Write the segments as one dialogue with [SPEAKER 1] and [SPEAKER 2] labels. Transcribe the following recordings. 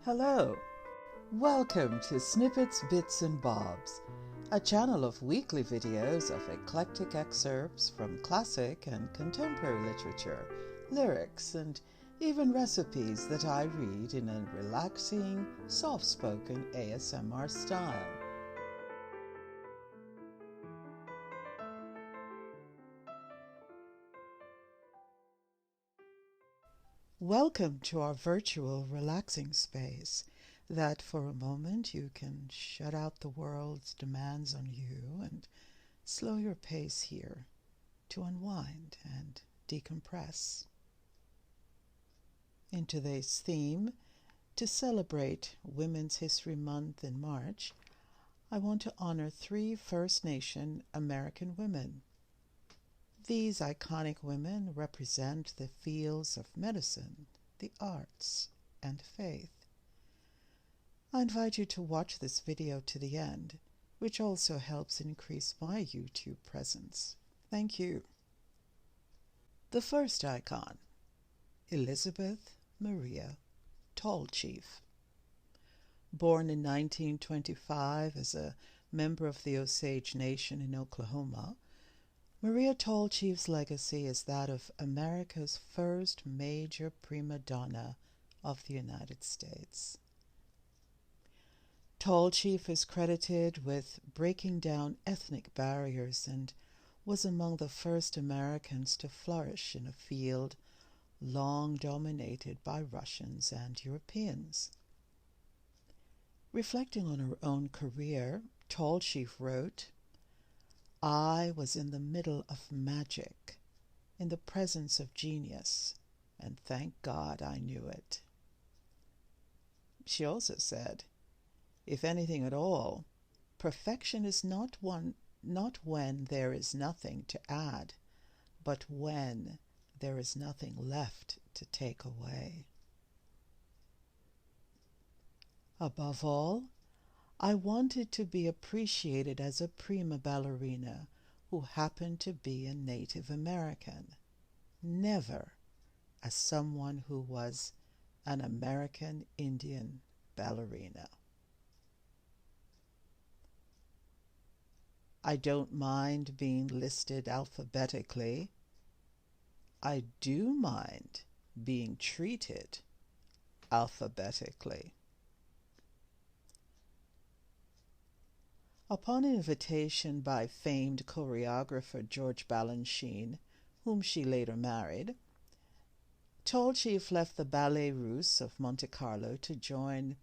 [SPEAKER 1] Hello! Welcome to Snippets, Bits and Bobs, a channel of weekly videos of eclectic excerpts from classic and contemporary literature, lyrics, and even recipes that I read in a relaxing, soft-spoken ASMR style. Welcome to our virtual relaxing space that for a moment you can shut out the world's demands on you and slow your pace here to unwind and decompress. In today's theme, to celebrate Women's History Month in March, I want to honor 3 First Nation American women. These iconic women represent the fields of medicine, the arts, and faith. I invite you to watch this video to the end, which also helps increase my YouTube presence. Thank you. The first icon, Elizabeth Maria Tallchief. Born in 1925 as a member of the Osage Nation in Oklahoma, Maria Tallchief's legacy is that of America's first major prima donna of the United States. Tallchief is credited with breaking down ethnic barriers and was among the first Americans to flourish in a field long dominated by Russians and Europeans. Reflecting on her own career, Tallchief wrote, "I was in the middle of magic, in the presence of genius, and thank God I knew it." She also said, "If anything at all, perfection is not when there is nothing to add, but when there is nothing left to take away." Above all, I wanted to be appreciated as a prima ballerina who happened to be a Native American, never as someone who was an American Indian ballerina. I don't mind being listed alphabetically. I do mind being treated alphabetically. Upon invitation by famed choreographer George Balanchine, whom she later married, Tallchief left the Ballet Russe of Monte Carlo to join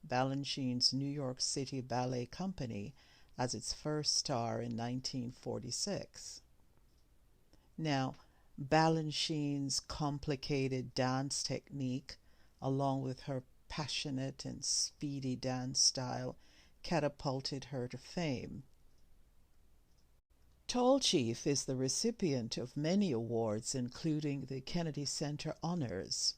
[SPEAKER 1] Balanchine's New York City Ballet Company as its first star in 1946. Now, Balanchine's complicated dance technique, along with her passionate and speedy dance style, catapulted her to fame. Tallchief is the recipient of many awards, including the Kennedy Center Honors,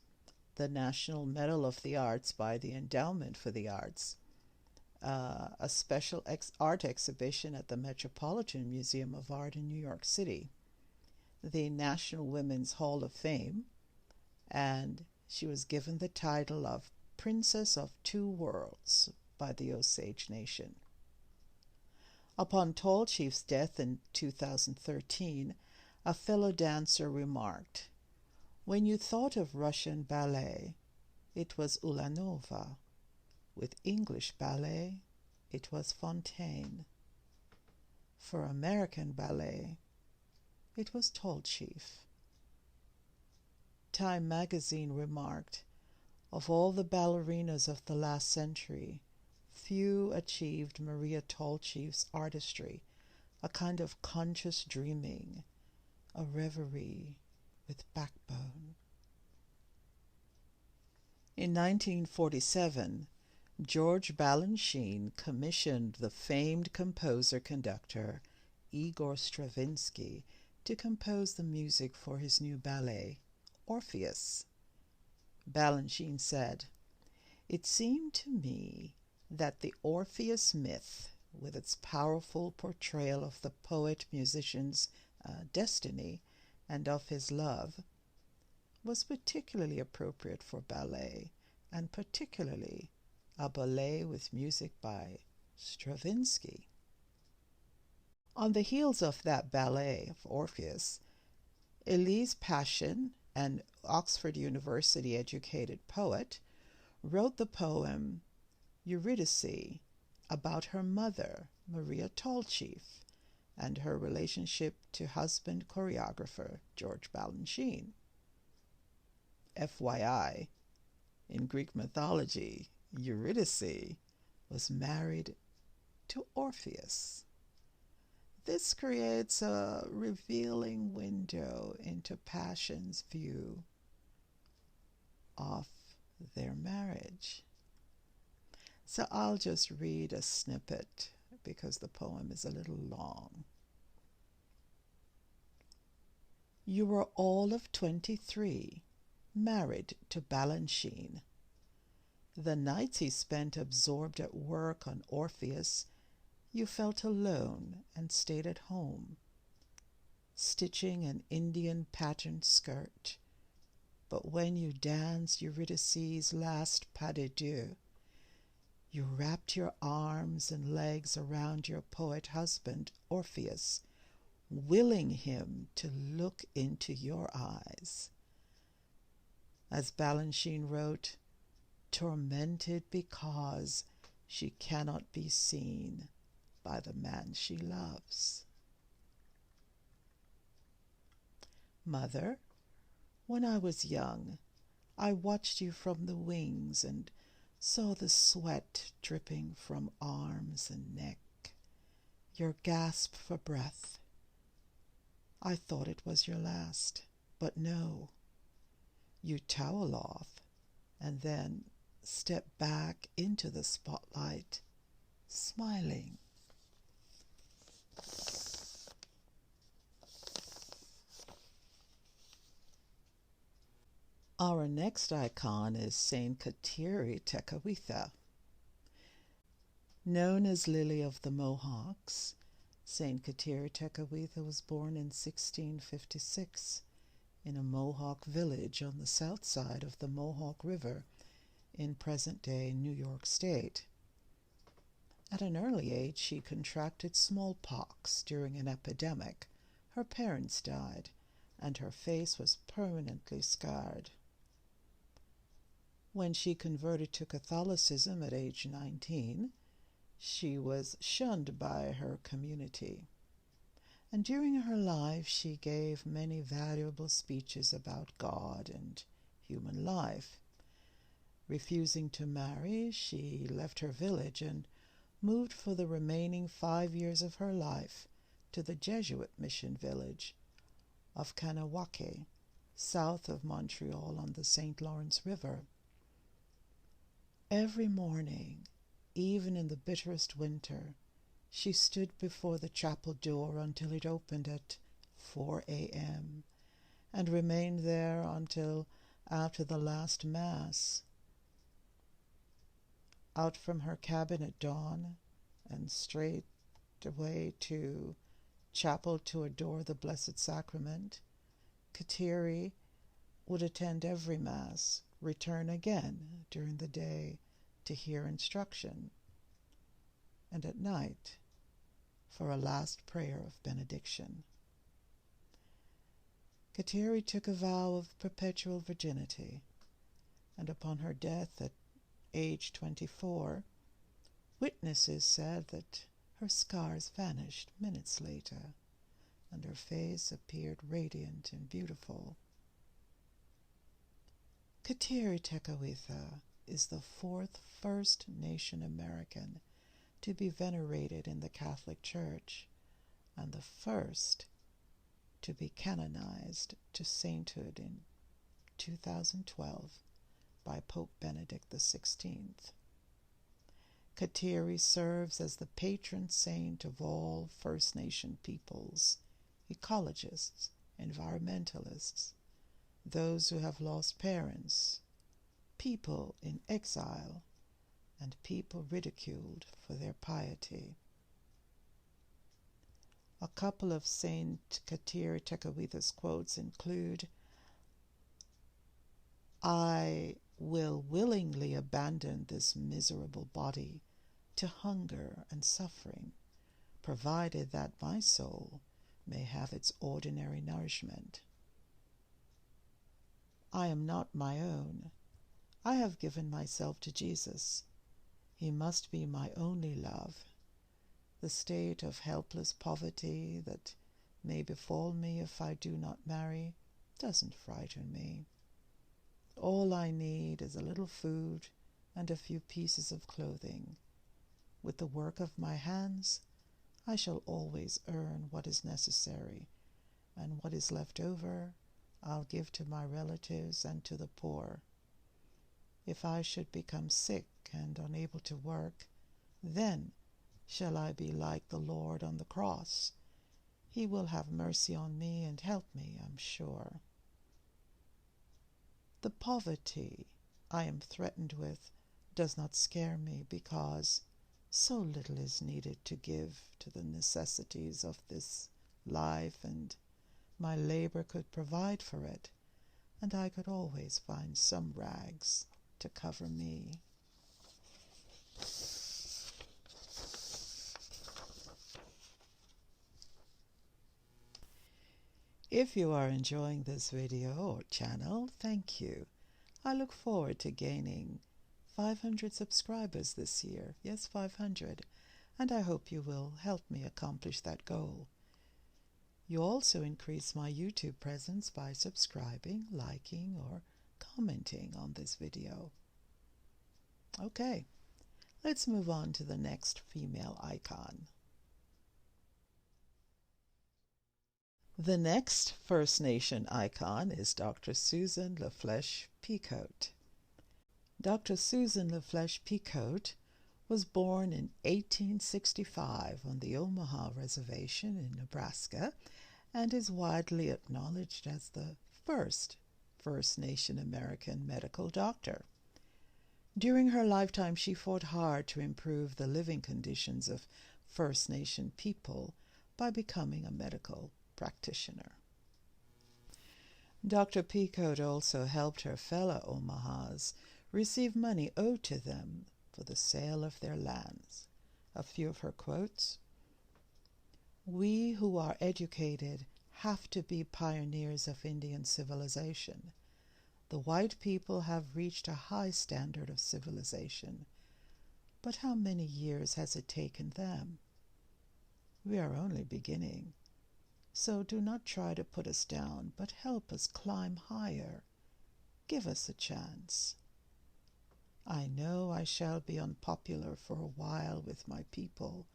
[SPEAKER 1] the National Medal of the Arts by the Endowment for the Arts, a special art exhibition at the Metropolitan Museum of Art in New York City, the National Women's Hall of Fame, and she was given the title of Princess of Two Worlds by the Osage Nation. Upon Tallchief's death in 2013, a fellow dancer remarked, "When you thought of Russian ballet, it was Ulanova. With English ballet, it was Fontaine. For American ballet, it was Tallchief." Time magazine remarked, "Of all the ballerinas of the last century, few achieved Maria Tallchief's artistry, a kind of conscious dreaming, a reverie with backbone." In 1947, George Balanchine commissioned the famed composer-conductor Igor Stravinsky to compose the music for his new ballet, Orpheus. Balanchine said, "It seemed to me that the Orpheus myth, with its powerful portrayal of the poet-musician's destiny and of his love, was particularly appropriate for ballet, and particularly a ballet with music by Stravinsky. On the heels of that ballet of Orpheus, Elise Passion, an Oxford University-educated poet, wrote the poem Eurydice about her mother, Maria Tallchief, and her relationship to husband choreographer George Balanchine. FYI, in Greek mythology, Eurydice was married to Orpheus. This creates a revealing window into Passion's view of their marriage. So I'll just read a snippet because the poem is a little long. You were all of 23, married to Balanchine. The nights he spent absorbed at work on Orpheus, you felt alone and stayed at home, stitching an Indian patterned skirt. But when you danced Eurydice's last pas de deux, you wrapped your arms and legs around your poet husband, Orpheus, willing him to look into your eyes. As Balanchine wrote, tormented because she cannot be seen by the man she loves. Mother, when I was young, I watched you from the wings and saw the sweat dripping from arms and neck, your gasp for breath. I thought it was your last, but no. You towel off and then step back into the spotlight, smiling. Our next icon is Saint Kateri Tekakwitha. Known as Lily of the Mohawks, Saint Kateri Tekakwitha was born in 1656 in a Mohawk village on the south side of the Mohawk River in present-day New York State. At an early age, she contracted smallpox during an epidemic. Her parents died, and her face was permanently scarred. When she converted to Catholicism at age 19, she was shunned by her community. And during her life, she gave many valuable speeches about God and human life. Refusing to marry, she left her village and moved for the remaining 5 years of her life to the Jesuit mission village of Kanawake, south of Montreal on the St. Lawrence River. Every morning, even in the bitterest winter, she stood before the chapel door until it opened at 4 a.m. and remained there until after the last Mass. Out from her cabin at dawn and straight away to chapel to adore the Blessed Sacrament, Kateri would attend every Mass, return again during the day to hear instruction, and at night for a last prayer of benediction. Kateri took a vow of perpetual virginity, and upon her death at age 24, witnesses said that her scars vanished minutes later, and her face appeared radiant and beautiful. Kateri Tekakwitha is the fourth First Nation American to be venerated in the Catholic Church, and the first to be canonized to sainthood in 2012 by Pope Benedict XVI. Kateri serves as the patron saint of all First Nation peoples, ecologists, environmentalists, those who have lost parents, people in exile, and people ridiculed for their piety. A couple of Saint Kateri Tekakwitha's quotes include, "I will willingly abandon this miserable body to hunger and suffering, provided that my soul may have its ordinary nourishment. I am not my own. I have given myself to Jesus. He must be my only love. The state of helpless poverty that may befall me if I do not marry doesn't frighten me. All I need is a little food and a few pieces of clothing. With the work of my hands, I shall always earn what is necessary, and what is left over I'll give to my relatives and to the poor. If I should become sick and unable to work, then shall I be like the Lord on the cross. He will have mercy on me and help me, I'm sure. The poverty I am threatened with does not scare me, because so little is needed to give to the necessities of this life, and my labor could provide for it, and I could always find some rags to cover me. If you are enjoying this video or channel, thank you. I look forward to gaining 500 subscribers this year. Yes, 500. And I hope you will help me accomplish that goal. You also increase my YouTube presence by subscribing, liking, or commenting on this video. Okay, let's move on to the next female icon. The next First Nation icon is Dr. Susan LaFlèche Picotte. Dr. Susan LaFlèche Picotte was born in 1865 on the Omaha Reservation in Nebraska and is widely acknowledged as the first First Nation American medical doctor. During her lifetime, she fought hard to improve the living conditions of First Nation people by becoming a medical practitioner. Dr. Picotte also helped her fellow Omahas receive money owed to them for the sale of their lands. A few of her quotes: "We who are educated have to be pioneers of Indian civilization. The white people have reached a high standard of civilization, but how many years has it taken them? We are only beginning. So do not try to put us down, but help us climb higher. Give us a chance. I know I shall be unpopular for a while with my people,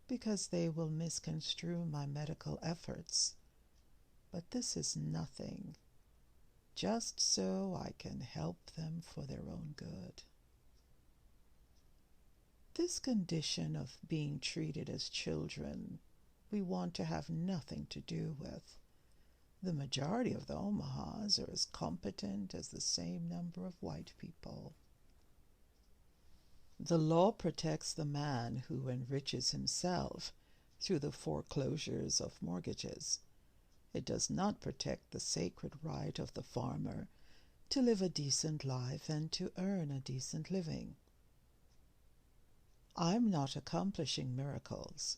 [SPEAKER 1] because they will misconstrue my medical efforts. But this is nothing, just so I can help them for their own good." This condition of being treated as children we want to have nothing to do with. The majority of the Omahas are as competent as the same number of white people. The law protects the man who enriches himself through the foreclosures of mortgages. It does not protect the sacred right of the farmer to live a decent life and to earn a decent living. I'm not accomplishing miracles,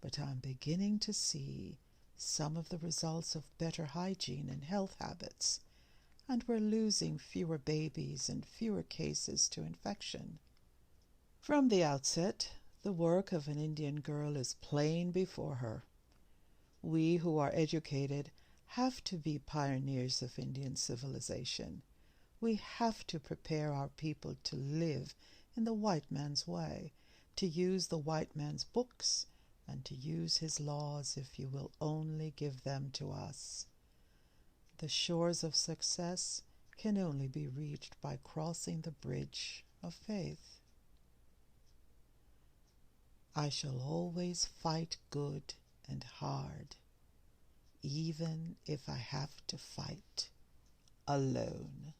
[SPEAKER 1] but I'm beginning to see some of the results of better hygiene and health habits, and we're losing fewer babies and fewer cases to infection. From the outset, the work of an Indian girl is plain before her. We who are educated have to be pioneers of Indian civilization. We have to prepare our people to live in the white man's way, to use the white man's books, and to use his laws if you will only give them to us. The shores of success can only be reached by crossing the bridge of faith. I shall always fight good and hard, even if I have to fight alone.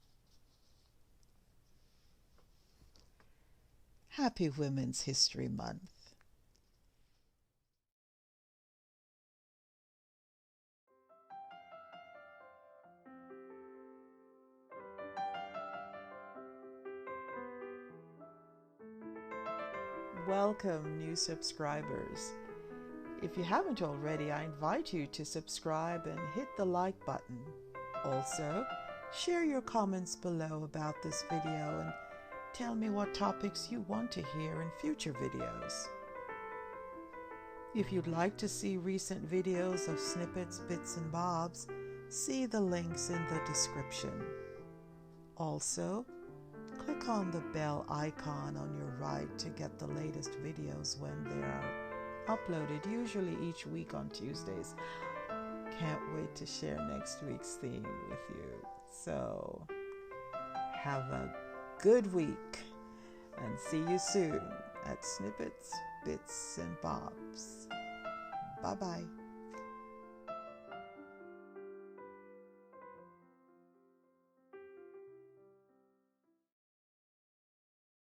[SPEAKER 1] Happy Women's History Month. welcome new subscribers. If you haven't already, I invite you to subscribe and hit the like button. Also, share your comments below about this video and tell me what topics you want to hear in future videos. If you'd like to see recent videos of snippets, bits, and bobs, see the links in the description. Also, click on the bell icon on your right to get the latest videos when they are uploaded, usually each week on Tuesdays. Can't wait to share next week's theme with you. So, have a good week and see you soon at Snippets, Bits, and Bobs. Bye-bye.